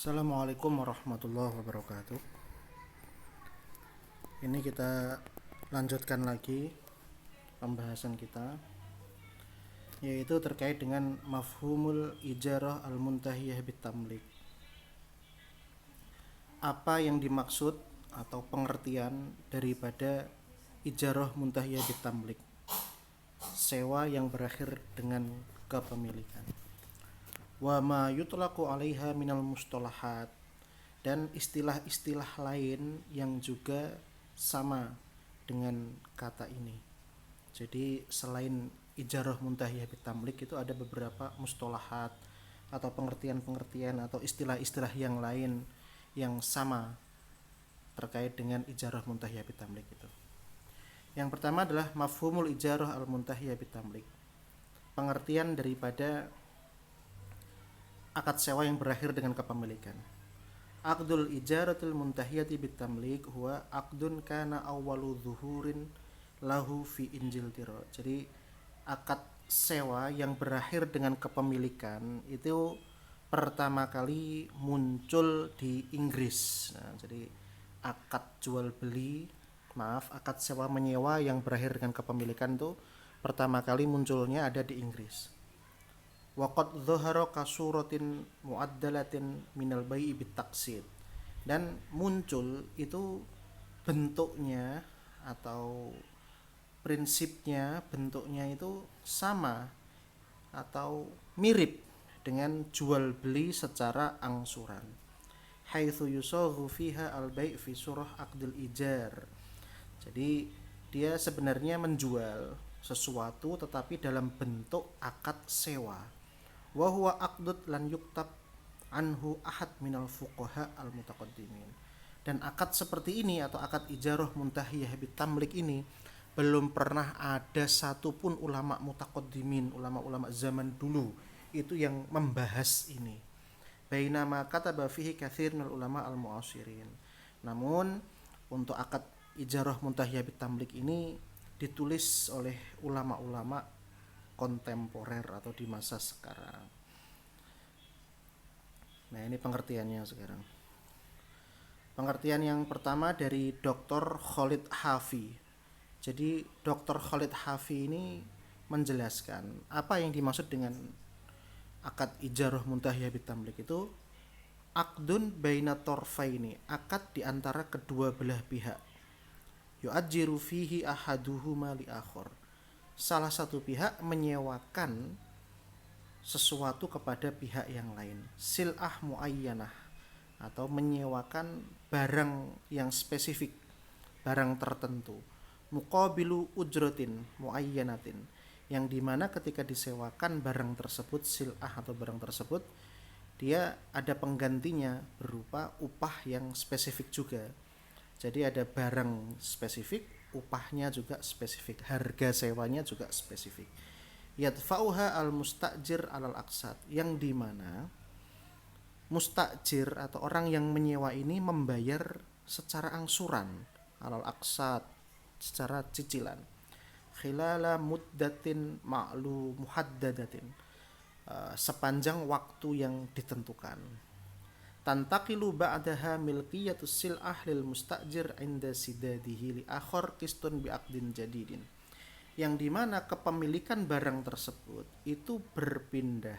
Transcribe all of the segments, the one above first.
Assalamualaikum warahmatullahi wabarakatuh. Ini kita lanjutkan lagi pembahasan kita, yaitu terkait dengan mafhumul ijarah al-muntahiyah bitamlik. Apa yang dimaksud atau pengertian daripada ijarah muntahiyah bitamlik, sewa yang berakhir dengan kepemilikan. Wa ma yutlaqu 'alaiha minal mustalahat, dan istilah-istilah lain yang juga sama dengan kata ini. Jadi selain ijarah muntahiyah bitamlik itu ada beberapa mustalahat atau pengertian-pengertian atau istilah-istilah yang lain yang sama terkait dengan ijarah muntahiyah bitamlik itu. Yang pertama adalah mafhumul ijarah al-muntahiyah bitamlik. Pengertian daripada akad sewa yang berakhir dengan kepemilikan. Aqdul ijaratil muntahiyati bitamlik huwa aqdun kana awwalu zuhurin lahu fi injil tiro. Jadi akad sewa yang berakhir dengan kepemilikan itu pertama kali muncul di Inggris. Nah, jadi akad sewa menyewa yang berakhir dengan kepemilikan itu pertama kali munculnya ada di Inggris. Waqad dhahara kasuratin muaddalatin minal bai'i bitaqsid, dan muncul itu bentuknya atau prinsipnya, bentuknya itu sama atau mirip dengan jual beli secara angsuran. Haitsu yusaghu fiha al-bai' fi surah aqdil ijar. Jadi dia sebenarnya menjual sesuatu tetapi dalam bentuk akad sewa. Wa huwa aqdut lan yuktab anhu ahad minal fuqaha al mutaqaddimin. Dan akad seperti ini atau akad ijarah muntahiyah bitamlik ini belum pernah ada satupun ulama mutaqaddimin, ulama-ulama zaman dulu itu yang membahas ini. Bainama kataba fihi katsir minal ulama al mu'asirin. Namun untuk akad ijarah muntahiyah bitamlik ini ditulis oleh ulama-ulama kontemporer atau di masa sekarang. Nah, ini pengertiannya sekarang. Pengertian yang pertama dari Dr. Khalid Hafi. Jadi Dr. Khalid Hafi ini menjelaskan apa yang dimaksud dengan akad ijarah muntahiyah bitamlik itu aqdun baina torfaini, akad di antara kedua belah pihak. Yu'ajjiru fihi ahaduhuma li akhar. Salah satu pihak menyewakan sesuatu kepada pihak yang lain. Sil'ah muayyanah, atau menyewakan barang yang spesifik, barang tertentu. Muqabilu ujratin muayyanatin, yang dimana ketika disewakan barang tersebut, sil'ah atau barang tersebut, dia ada penggantinya berupa upah yang spesifik juga. Jadi ada barang spesifik, upahnya juga spesifik, harga sewanya juga spesifik. Yadfa'uha al-mustajir alal aqsad, yang dimana mustajir atau orang yang menyewa ini membayar secara angsuran, alal aqsad, secara cicilan, khilala muddatin ma'lu muhaddadatin, sepanjang waktu yang ditentukan. Tantaqilu ba'daha milkiyatus sil'ah lil mustajir inda sidadihi li akhar qistun bi'aqdin jadidin, yang dimana kepemilikan barang tersebut itu berpindah.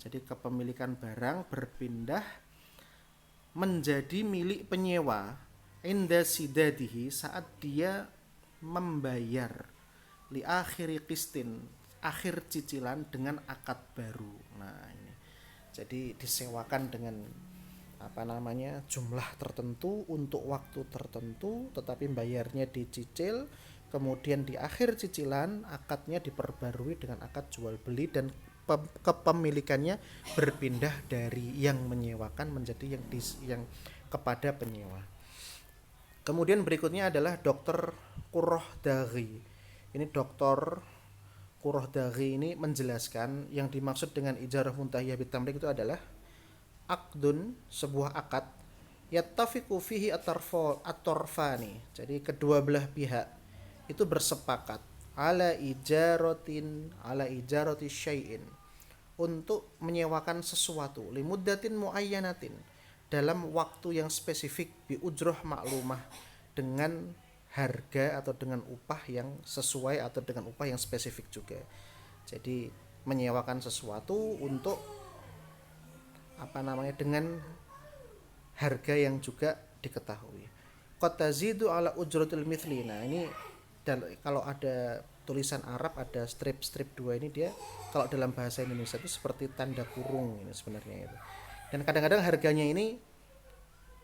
Jadi kepemilikan barang berpindah menjadi milik penyewa inda sidadihi, saat dia membayar li akhiri qistin, akhir cicilan dengan akad baru. Nah, ini jadi disewakan dengan jumlah tertentu untuk waktu tertentu, tetapi bayarnya dicicil, kemudian di akhir cicilan akadnya diperbarui dengan akad jual beli dan kepemilikannya berpindah dari yang menyewakan menjadi yang kepada penyewa. Kemudian berikutnya adalah Dr. Qurrah Daghi. Ini Dr. Qurrah Daghi ini menjelaskan yang dimaksud dengan ijarah muntahiyah bitamlik itu adalah aqdun, sebuah akad, yattafiqu fihi at-tarfani. Jadi kedua belah pihak itu bersepakat ala ijarati syai'in, untuk menyewakan sesuatu limuddatin muayyanatin dalam waktu yang spesifik bi ujroh maklumah dengan harga atau dengan upah yang sesuai atau dengan upah yang spesifik juga. Jadi menyewakan sesuatu untuk dengan harga yang juga diketahui. Qad tazidu ala ujratil mithli. Nah, ini kalau ada tulisan Arab ada strip 2 ini dia kalau dalam bahasa Indonesia itu seperti tanda kurung ini sebenarnya itu. Dan kadang-kadang harganya ini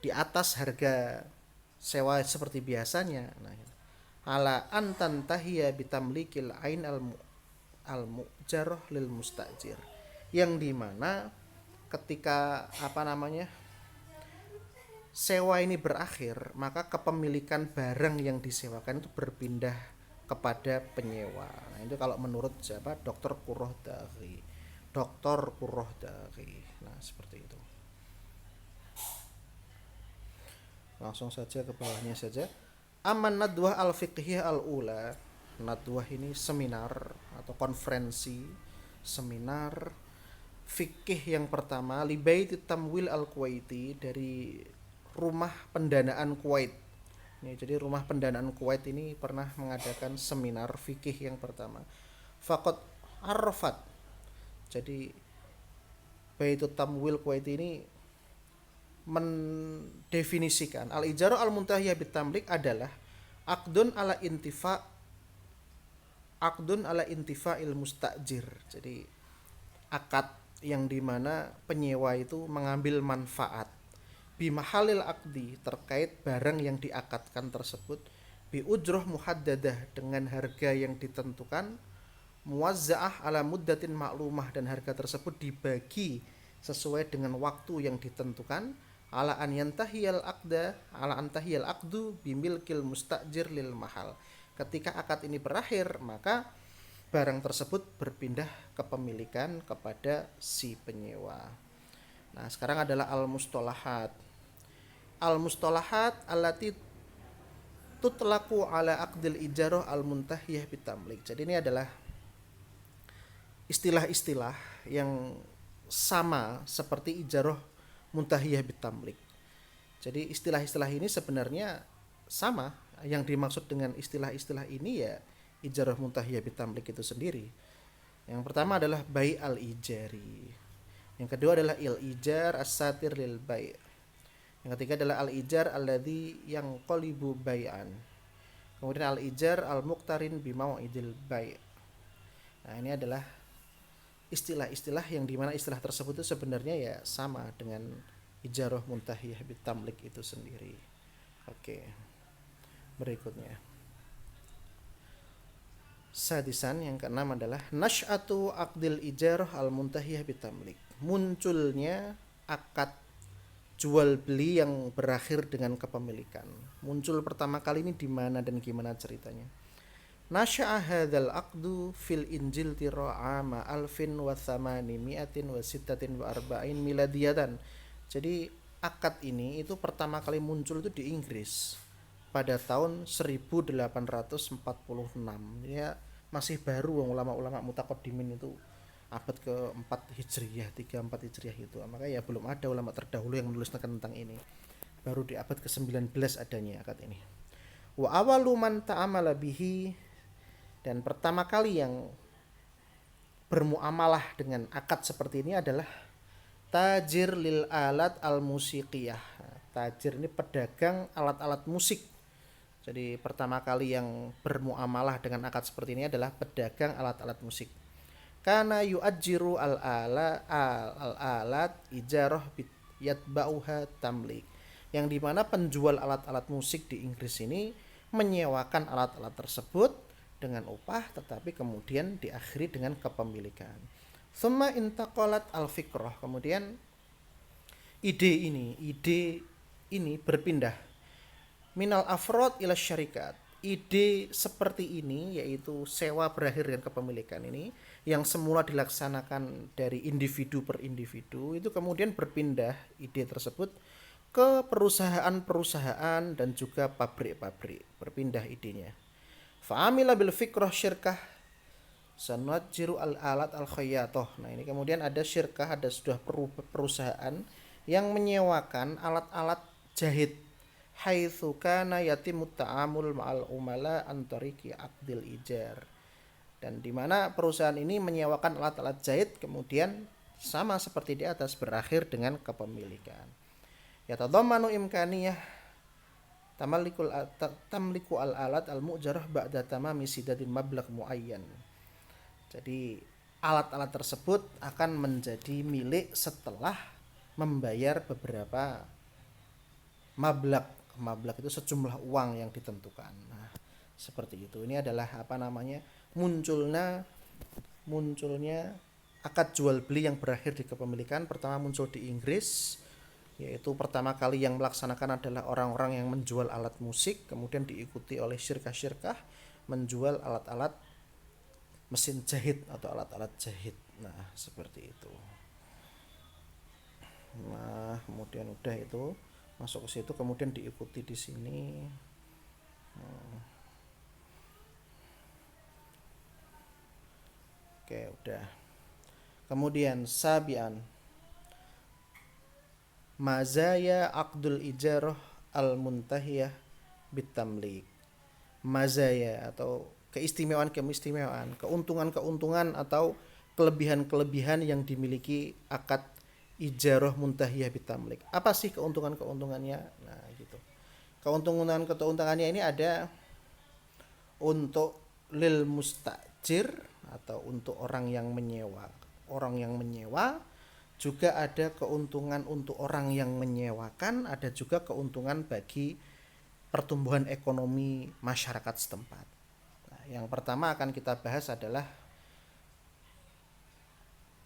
di atas harga sewa seperti biasanya. Nah, ala antan tahiya bitamlikil ain al mujarrah lil mustajir. Yang dimana ketika sewa ini berakhir, maka kepemilikan barang yang disewakan itu berpindah kepada penyewa. Nah, itu kalau menurut siapa? Dr. Qurrahdaqi. Nah, seperti itu. Langsung saja ke bawahnya saja. Aman nadwah al-fiqhiyah al-ula. Nadwah ini seminar atau konferensi, seminar fikih yang pertama li baiti tamwil al-Kuwaiti, dari rumah pendanaan Kuwait. Ini jadi rumah pendanaan Kuwait ini pernah mengadakan seminar fikih yang pertama. Faqad arrafat. Jadi Baitul Tamwil Kuwait ini mendefinisikan al-ijarah al-muntahiyah bitamlik adalah aqdun ala intifa'il mustajir. Jadi akad yang dimana penyewa itu mengambil manfaat bimahalil aqdi, terkait barang yang diakadkan tersebut, bi ujroh muhaddadah, dengan harga yang ditentukan, muwazza'ah ala muddatin maklumah, dan harga tersebut dibagi sesuai dengan waktu yang ditentukan, ala an yantahiyal aqdu bimilkil mustajir lil mahal. Ketika akad ini berakhir, maka barang tersebut berpindah kepemilikan kepada si penyewa. Nah, sekarang adalah al-mustalahat. Al-mustalahat allati tutlaqu ala aqdil ijarah al-muntahiyah bitamlik. Jadi ini adalah istilah-istilah yang sama seperti ijarah muntahiyah bitamlik. Jadi istilah-istilah ini sebenarnya sama. Yang dimaksud dengan istilah-istilah ini ya ijarah muntahiyah bitamlik itu sendiri. Yang pertama adalah bai' al-ijari. Yang kedua adalah il-ijar as-satir lil bai'. Yang ketiga adalah al-ijar alladzi yanqalibu bai'an. Kemudian al-ijar al-muqtarin bimau'idil bai'. Nah, ini adalah istilah-istilah yang dimana istilah tersebut itu sebenarnya ya sama dengan ijarah muntahiyah bitamlik itu sendiri. Oke. Berikutnya. Sadisan, yang keenam adalah nasy'atu aqdil ijarah al-muntahiyah bitamlik. Munculnya akad jual beli yang berakhir dengan kepemilikan. Muncul pertama kali ini di mana dan gimana ceritanya? Nasya'a hadzal aqdu fil Injil tira'ama alfin wa thamanimiatin wa sittatin wa arba'in miladiyatan. Jadi akad ini itu pertama kali muncul itu di Inggris pada tahun 1846. Ya, masih baru ulama-ulama mutaqaddimin itu abad ke-4 Hijriyah, 3-4 Hijriyah itu. Maka ya belum ada ulama terdahulu yang menulis tentang ini. Baru di abad ke-19 adanya akad ini. Wa awalu man ta'amala bihi, dan pertama kali yang bermuamalah dengan akad seperti ini adalah tajir lil alat al musiqiyah. Tajir ini pedagang alat-alat musik. Jadi pertama kali yang bermuamalah dengan akad seperti ini adalah pedagang alat-alat musik. Kana yu'ajjiru al-alat ijarah yatba'uha tamlik. Yang dimana penjual alat-alat musik di Inggris ini menyewakan alat-alat tersebut dengan upah, tetapi kemudian diakhiri dengan kepemilikan. Thumma intaqalat al-fikrah. Kemudian ide ini berpindah minal afrod ila syarikat. Ide seperti ini, yaitu sewa berakhir dengan kepemilikan ini, yang semula dilaksanakan dari individu per individu, itu kemudian berpindah ide tersebut ke perusahaan-perusahaan dan juga pabrik-pabrik. Berpindah idenya. Fa'amila bil fikrah syirkah Sanujiru al-alat al-khayyatoh. Nah, ini kemudian ada syirkah, ada sudah perusahaan yang menyewakan alat-alat jahit. Haitsu kana yatimut ta'amul ma'al umala an tariqi aqdil ijar. Dan di mana perusahaan ini menyewakan alat-alat jahit kemudian sama seperti di atas berakhir dengan kepemilikan. Yatadhammanu imkaniyah tamliku al-alat al-mu'jarah ba'da tamami sidadin mablagh muayyan. Jadi alat-alat tersebut akan menjadi milik setelah membayar beberapa mablagh. Mablagh itu sejumlah uang yang ditentukan. Nah, seperti itu. Ini adalah munculnya akad jual beli yang berakhir di kepemilikan. Pertama muncul di Inggris, yaitu pertama kali yang melaksanakan adalah orang-orang yang menjual alat musik, kemudian diikuti oleh syirkah-syirkah menjual alat-alat mesin jahit atau alat-alat jahit. Nah, seperti itu. Nah, kemudian udah itu masuk ke situ, kemudian diikuti di sini. Oke, udah. Kemudian sabian mazaya aqdul ijarah al-muntahiyah bitamlik. Mazaya atau keistimewaan, keuntungan atau kelebihan yang dimiliki akad ijarah muntahiyah bitamlik. Apa sih keuntungannya? Nah, gitu. Keuntungannya ini ada untuk lil mustajir atau untuk orang yang menyewa. Juga ada keuntungan untuk orang yang menyewakan, ada juga keuntungan bagi pertumbuhan ekonomi masyarakat setempat. Nah, yang pertama akan kita bahas adalah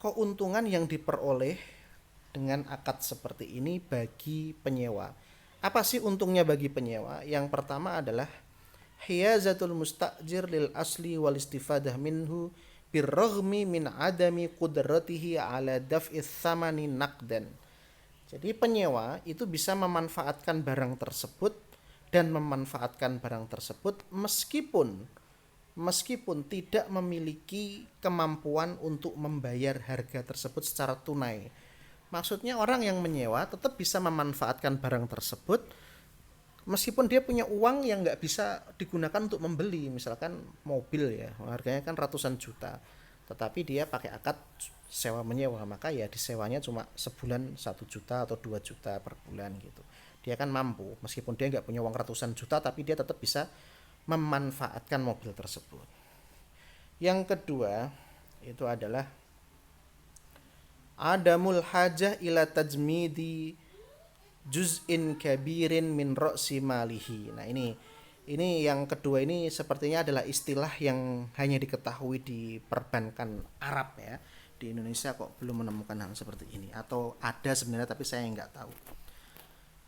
keuntungan yang diperoleh dengan akad seperti ini bagi penyewa. Apa sih untungnya bagi penyewa? Yang pertama adalah hiyazatul mustajir lil asli wal istifadah minhu birraghmi min adami qudratihi ala daf'is thamani naqdan. Jadi penyewa itu bisa memanfaatkan barang tersebut meskipun tidak memiliki kemampuan untuk membayar harga tersebut secara tunai. Maksudnya orang yang menyewa tetap bisa memanfaatkan barang tersebut meskipun dia punya uang yang nggak bisa digunakan untuk membeli. Misalkan mobil ya, harganya kan ratusan juta, tetapi dia pakai akad sewa menyewa, maka ya disewanya cuma sebulan 1 juta atau 2 juta per bulan gitu. Dia kan mampu, meskipun dia nggak punya uang ratusan juta, tapi dia tetap bisa memanfaatkan mobil tersebut. Yang kedua itu adalah adamul hajah ila tajmidi juz'in kabirin min ra'si malihi. Nah, ini yang kedua ini sepertinya adalah istilah yang hanya diketahui di perbankan Arab ya. Di Indonesia kok belum menemukan hal seperti ini, atau ada sebenarnya tapi saya nggak tahu.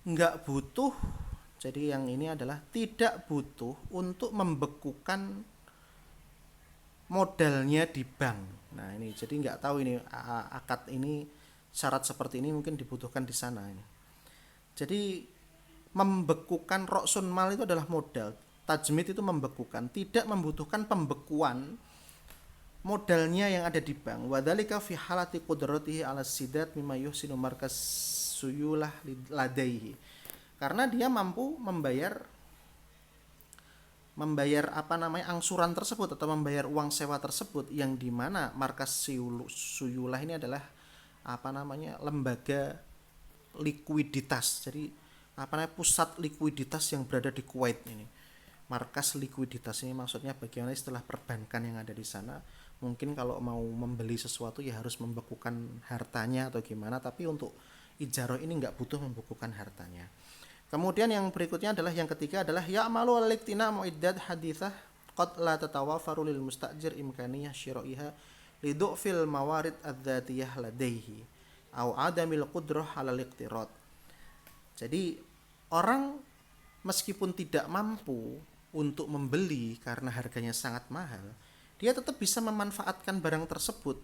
Nggak butuh. Jadi yang ini adalah tidak butuh untuk membekukan modalnya di bank. Nah, ini jadi nggak tahu ini akad ini syarat seperti ini mungkin dibutuhkan di sana ini. Jadi membekukan roksun mal itu adalah modal. Tajmid itu membekukan, tidak membutuhkan pembekuan modalnya yang ada di bank. Wadzalika fi halati qudratihi ala sidat mimma yuhsinu markas suyulah ladaihi. Karena dia mampu membayar angsuran tersebut atau membayar uang sewa tersebut, yang dimana markas suyulah ini adalah lembaga likuiditas. Jadi pusat likuiditas yang berada di Kuwait ini. Markas likuiditas ini maksudnya bagaimana istilah perbankan yang ada di sana. Mungkin kalau mau membeli sesuatu ya harus membekukan hartanya atau gimana, tapi untuk ijarah ini nggak butuh membekukan hartanya. Kemudian yang berikutnya adalah yang ketiga adalah ya'malu al-iktina mu'iddat hadithah qad la tatawafaru lil mustajir imkaniyah syira'iha lidu'fil mawarid adzatiyah ladaihi au adamil qudrah 'ala al-iqtirad. Jadi orang meskipun tidak mampu untuk membeli karena harganya sangat mahal, dia tetap bisa memanfaatkan barang tersebut.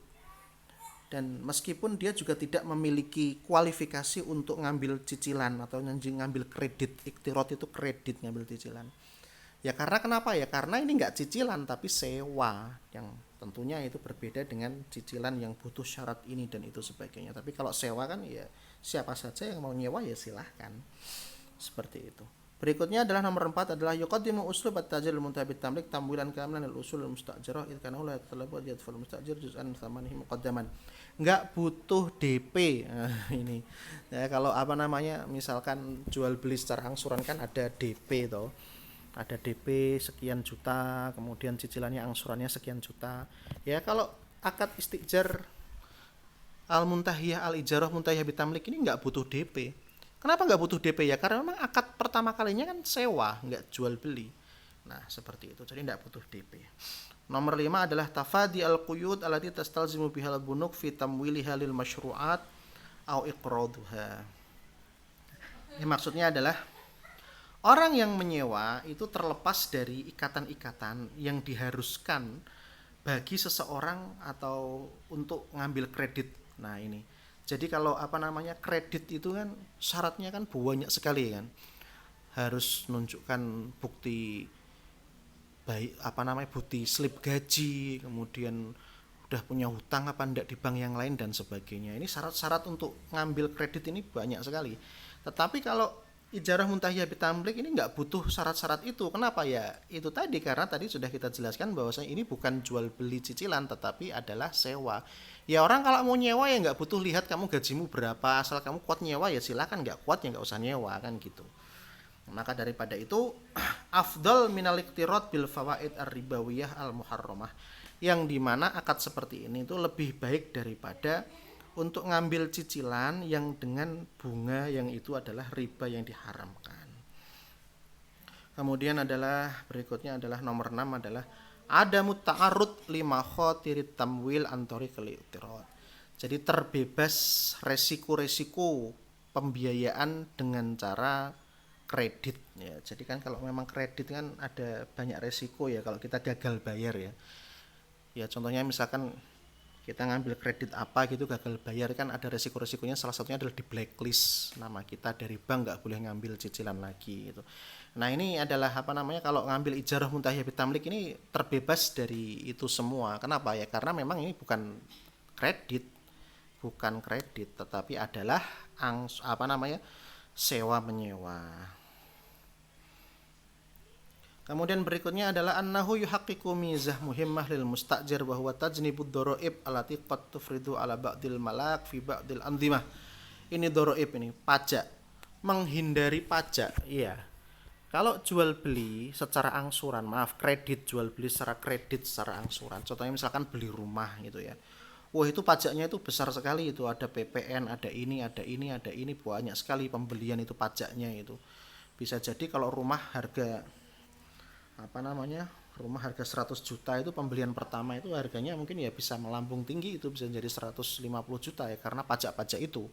Dan meskipun dia juga tidak memiliki kualifikasi untuk ngambil cicilan atau ngambil kredit, iktirot itu kredit, ngambil cicilan. Ya karena kenapa ya? Karena ini nggak cicilan tapi sewa, yang tentunya itu berbeda dengan cicilan yang butuh syarat ini dan itu sebagainya. Tapi kalau sewa kan ya siapa saja yang mau nyewa ya silahkan. Seperti itu. Berikutnya adalah nomor 4 adalah yuqaddimu uslub at-tajir al-muntahi tamlik tamwilan kamilan al-usul al-mustajarah id kana la yatalabu yadful mustajir juz'an thamanihi muqaddaman. Enggak butuh DP. Nah, ini. Ya kalau apa namanya misalkan jual beli secara angsuran kan ada DP toh. Ada DP sekian juta, kemudian cicilannya angsurannya sekian juta. Ya kalau akad istijar al-muntahiyah al-ijarah muntahiyah bitamlik ini nggak butuh DP. Kenapa nggak butuh DP ya? Karena memang akad pertama kalinya kan sewa, nggak jual beli. Nah, seperti itu. Jadi nggak butuh DP. Nomor 5 adalah tafadi al-quyud allati tastalzimu bihal bunuk fi tamwiliha lil masyru'at au iqraduha. Ini maksudnya adalah orang yang menyewa itu terlepas dari ikatan-ikatan yang diharuskan bagi seseorang atau untuk ngambil kredit. Nah, ini. Jadi kalau apa namanya kredit itu kan syaratnya kan banyak sekali kan. Harus menunjukkan bukti baik apa namanya bukti slip gaji, kemudian udah punya hutang apa enggak di bank yang lain dan sebagainya. Ini syarat-syarat untuk ngambil kredit ini banyak sekali. Tetapi kalau ijarah muntahiyah bitamlik ini nggak butuh syarat-syarat itu. Kenapa ya? Itu tadi karena tadi sudah kita jelaskan bahwasanya ini bukan jual beli cicilan tetapi adalah sewa. Ya orang kalau mau nyewa ya nggak butuh lihat kamu gajimu berapa, asal kamu kuat nyewa ya silakan, nggak kuat ya nggak usah nyewa kan gitu. Maka daripada itu afdal minal iqtirad bil fawaid ar-ribawiyah al-muharramah, yang dimana akad seperti ini itu lebih baik daripada untuk ngambil cicilan yang dengan bunga yang itu adalah riba yang diharamkan. Kemudian adalah berikutnya adalah nomor 6 adalah ada muta'arud lima khotirit tamwil antori keliutirot. Jadi terbebas resiko-resiko pembiayaan dengan cara kredit ya. Jadi kan kalau memang kredit kan ada banyak resiko ya kalau kita gagal bayar ya. Ya contohnya misalkan kita ngambil kredit apa gitu gagal bayar kan ada resiko-resikonya, salah satunya adalah di blacklist nama kita dari bank, nggak boleh ngambil cicilan lagi gitu. Nah ini adalah apa namanya kalau ngambil ijarah muntahiyah bitamlik ini terbebas dari itu semua. Kenapa ya? Karena memang ini bukan kredit tetapi adalah apa namanya sewa menyewa. Kemudian berikutnya adalah annahu yuhaqqiqu mizah muhimmah lil mustajir wa huwa tajnibud dharaib allati qad tufridu ala ba'dil malak fi ba'dil andimah. Ini dharaib ini pajak. Menghindari pajak. Iya. Kalau jual beli secara angsuran, kredit jual beli secara kredit secara angsuran. Contohnya misalkan beli rumah gitu ya. Wah, itu pajaknya itu besar sekali itu, ada PPN, ada ini, banyak sekali pembelian itu pajaknya itu. Bisa jadi kalau rumah harga apa namanya rumah harga 100 juta itu pembelian pertama itu harganya mungkin ya bisa melambung tinggi, itu bisa jadi 150 juta ya karena pajak-pajak itu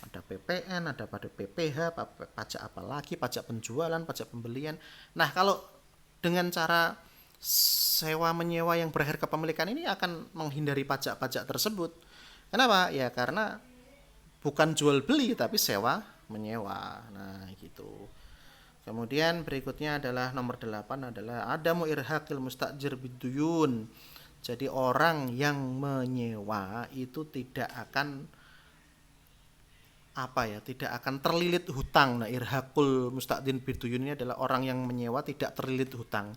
ada PPN, ada pada PPH, pajak apa lagi, pajak penjualan, pajak pembelian. Nah kalau dengan cara sewa menyewa yang berakhir kepemilikan ini akan menghindari pajak-pajak tersebut. Kenapa? Ya karena bukan jual beli tapi sewa menyewa. Nah gitu. Kemudian berikutnya adalah nomor 8 adalah adamu irhaqil mustajir biduyun. Jadi orang yang menyewa itu tidak akan tidak akan terlilit hutang. Nah, irhaqul mustajir biduyun ini adalah orang yang menyewa tidak terlilit hutang.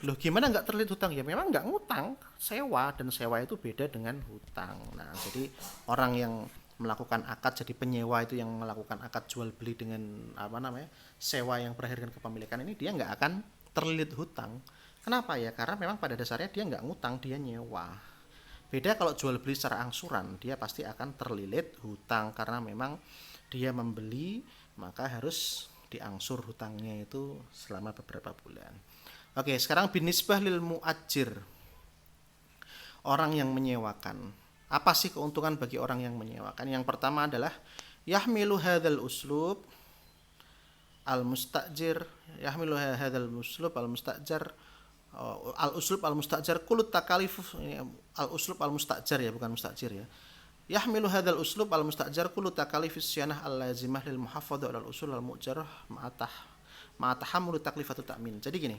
Loh, gimana nggak terlilit hutang? Ya memang nggak ngutang, sewa, dan sewa itu beda dengan hutang. Nah, jadi orang yang melakukan akad jadi penyewa itu yang melakukan akad jual beli dengan apa namanya sewa yang berakhir dengan kepemilikan ini dia nggak akan terlilit hutang. Kenapa ya? Karena memang pada dasarnya dia nggak ngutang, dia nyewa. Beda kalau jual beli secara angsuran, dia pasti akan terlilit hutang karena memang dia membeli maka harus diangsur hutangnya itu selama beberapa bulan. Oke, sekarang binisbah lil muajir, orang yang menyewakan. Apa sih keuntungan bagi orang yang menyewakan? Yang pertama adalah yahmilu hadzal uslub al-mustajir, yahmilu hadzal uslub al-mustajir al-uslub al-mustajir kullu takalif, al-uslub al-mustajir ya, bukan mustajir ya. Yahmilu hadzal uslub al-mustajir kullu takalifis syanah al-lazimah lil muhafadzah al usul al-mujarrah ma'atah ma'atahammulu taklifatu ta'min. Jadi gini,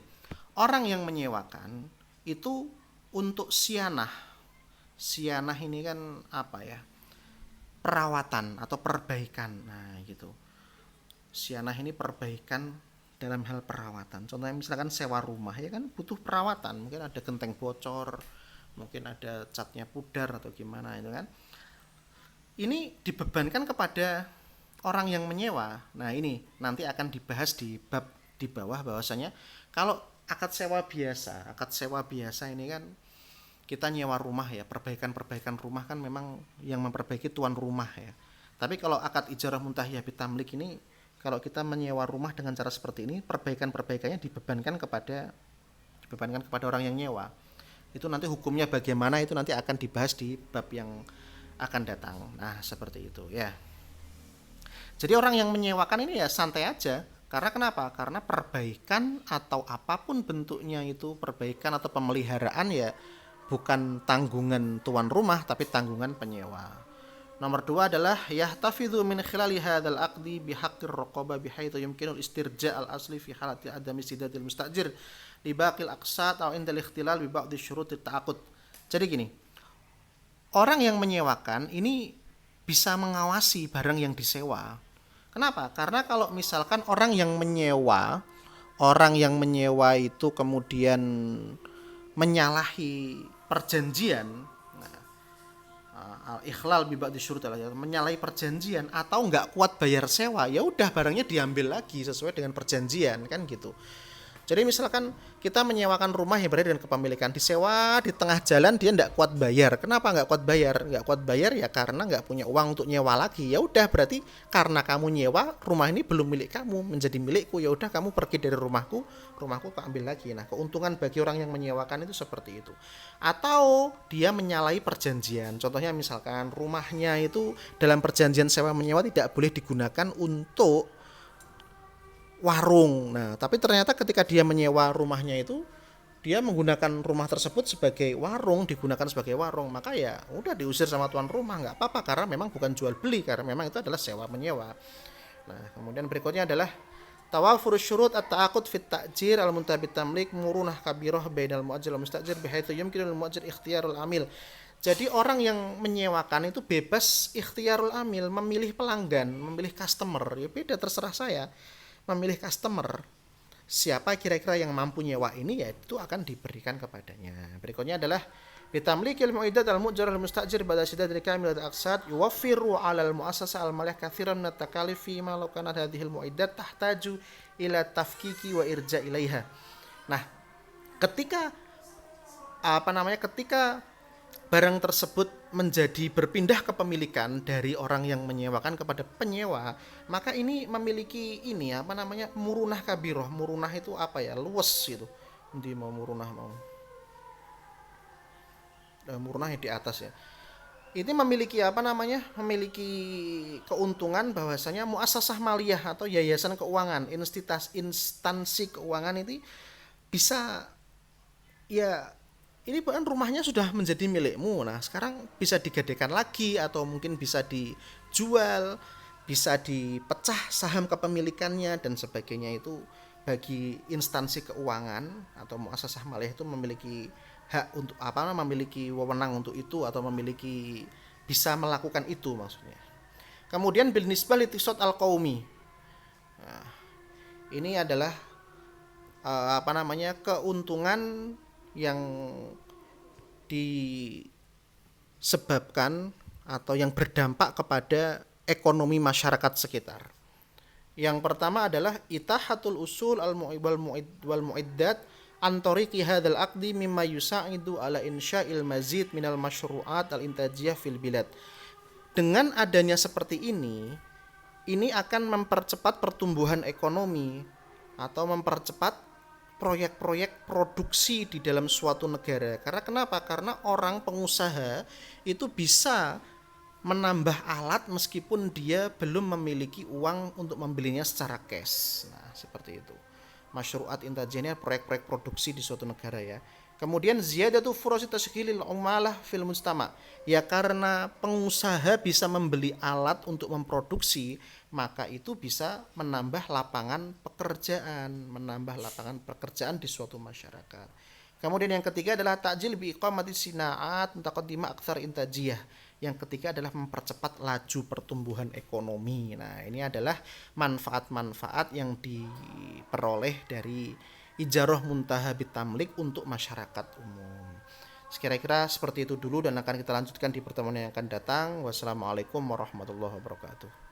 orang yang menyewakan itu untuk sianah. Sianah ini kan apa ya? Perawatan atau perbaikan. Nah, gitu. Sianah ini perbaikan dalam hal perawatan. Contohnya misalkan sewa rumah ya kan butuh perawatan. Mungkin ada genteng bocor, mungkin ada catnya pudar atau gimana itu kan. Ini dibebankan kepada orang yang menyewa. Nah, ini nanti akan dibahas di bab di bawah bahwasanya kalau akad sewa biasa ini kan kita nyewa rumah ya, perbaikan-perbaikan rumah kan memang yang memperbaiki tuan rumah ya. Tapi kalau akad ijarah muntahiyah bitamlik ini, kalau kita menyewa rumah dengan cara seperti ini, perbaikannya dibebankan kepada orang yang nyewa. Itu nanti hukumnya bagaimana itu nanti akan dibahas di bab yang akan datang. Nah, seperti itu ya. Jadi orang yang menyewakan ini ya santai aja. Karena kenapa? Karena perbaikan atau apapun bentuknya itu, perbaikan atau pemeliharaan ya bukan tanggungan tuan rumah tapi tanggungan penyewa. Nomor 2 adalah yahtafidhu min khilali hadzal aqdi bihaqqir raqabah bihaitsu yumkinu al-istirja' al-asli fi halati adami istidadil mustajir li baqil aqsat aw indal ikhtilal bi ba'd syurut at-ta'aqud. Jadi gini, orang yang menyewakan ini bisa mengawasi barang yang disewa. Kenapa? Karena kalau misalkan orang yang menyewa itu kemudian menyalahi perjanjian, ikhlal bi ba'd syurut, menyalahi perjanjian atau nggak kuat bayar sewa, ya udah barangnya diambil lagi sesuai dengan perjanjian kan gitu. Jadi misalkan kita menyewakan rumah yang berada dengan kepemilikan, disewa di tengah jalan dia nggak kuat bayar. Kenapa nggak kuat bayar? Nggak kuat bayar ya karena nggak punya uang untuk nyewa lagi. Ya udah berarti karena kamu nyewa rumah ini belum milik kamu, menjadi milikku. Ya udah kamu pergi dari rumahku ambil lagi. Nah, keuntungan bagi orang yang menyewakan itu seperti itu. Atau dia menyalahi perjanjian. Contohnya misalkan rumahnya itu dalam perjanjian sewa menyewa tidak boleh digunakan untuk warung. Nah, tapi ternyata ketika dia menyewa rumahnya itu, dia menggunakan rumah tersebut sebagai warung, digunakan sebagai warung, maka ya udah diusir sama tuan rumah, nggak apa-apa karena memang bukan jual beli, karena memang itu adalah sewa menyewa. Nah, kemudian berikutnya adalah tawafur syurut at-ta'aqud fit ta'jir al-muntabit tamlik murunah kabirah bainal mu'ajjir wal mustajir bihaitsu yumkinu lil mu'ajjir ikhtiyarul amil. Jadi orang yang menyewakan itu bebas ikhtiyarul amil, memilih pelanggan, memilih customer. Ya beda, terserah saya memilih customer, siapa kira-kira yang mampu nyewa ini, ya itu akan diberikan kepadanya. Berikutnya adalah bitamlikil mu'iddat al-mu'jar al-mustajir ba'da sidadil kamil al-aqsad yuwaffiru 'ala al-mu'assasah al-malih katsiran min at-takalif fi ma law kanat hadhihi al-mu'iddat tahtaju ila tafkiki wa irja' ilaiha. Nah, ketika barang tersebut menjadi berpindah kepemilikan dari orang yang menyewakan kepada penyewa, maka ini memiliki murunah kabirah. Murunah itu apa ya? Luas gitu. Nanti mau murunah murunah di atas ya. Ini memiliki memiliki keuntungan bahwasanya muassasah maliyah atau yayasan keuangan, instansi keuangan itu bisa ya, ini bahkan rumahnya sudah menjadi milikmu. Nah, sekarang bisa digadekan lagi atau mungkin bisa dijual, bisa dipecah saham kepemilikannya dan sebagainya. Itu bagi instansi keuangan atau muassasah maliyah itu memiliki hak untuk memiliki wewenang untuk itu atau bisa melakukan itu maksudnya. Kemudian bil nisbah litisot al-qaumi. Nah, ini adalah keuntungan yang disebabkan atau yang berdampak kepada ekonomi masyarakat sekitar. Yang pertama adalah itahatul usul wal mu'iddat an tariqi hadzal aqdi mimma yusa'idu ala insya'il mazid minal masyru'at al-intajiyah fil bilad. Dengan adanya seperti ini akan mempercepat pertumbuhan ekonomi atau mempercepat proyek-proyek produksi di dalam suatu negara. Karena kenapa? Karena orang pengusaha itu bisa menambah alat meskipun dia belum memiliki uang untuk membelinya secara cash. Nah, seperti itu. Masyru'at intajiyah, proyek-proyek produksi di suatu negara ya. Kemudian ziyadatu furasi tasghilil umalah fil mujtama. Ya karena pengusaha bisa membeli alat untuk memproduksi, maka itu bisa menambah lapangan pekerjaan di suatu masyarakat. Kemudian yang ketiga adalah takjil bi iqamati sinaat mutaqaddimah aktsar intajiyah. Yang ketiga adalah mempercepat laju pertumbuhan ekonomi. Nah, ini adalah manfaat-manfaat yang diperoleh dari ijarah muntaha bitamlik untuk masyarakat umum. Kira-kira seperti itu dulu dan akan kita lanjutkan di pertemuan yang akan datang. Wassalamualaikum warahmatullahi wabarakatuh.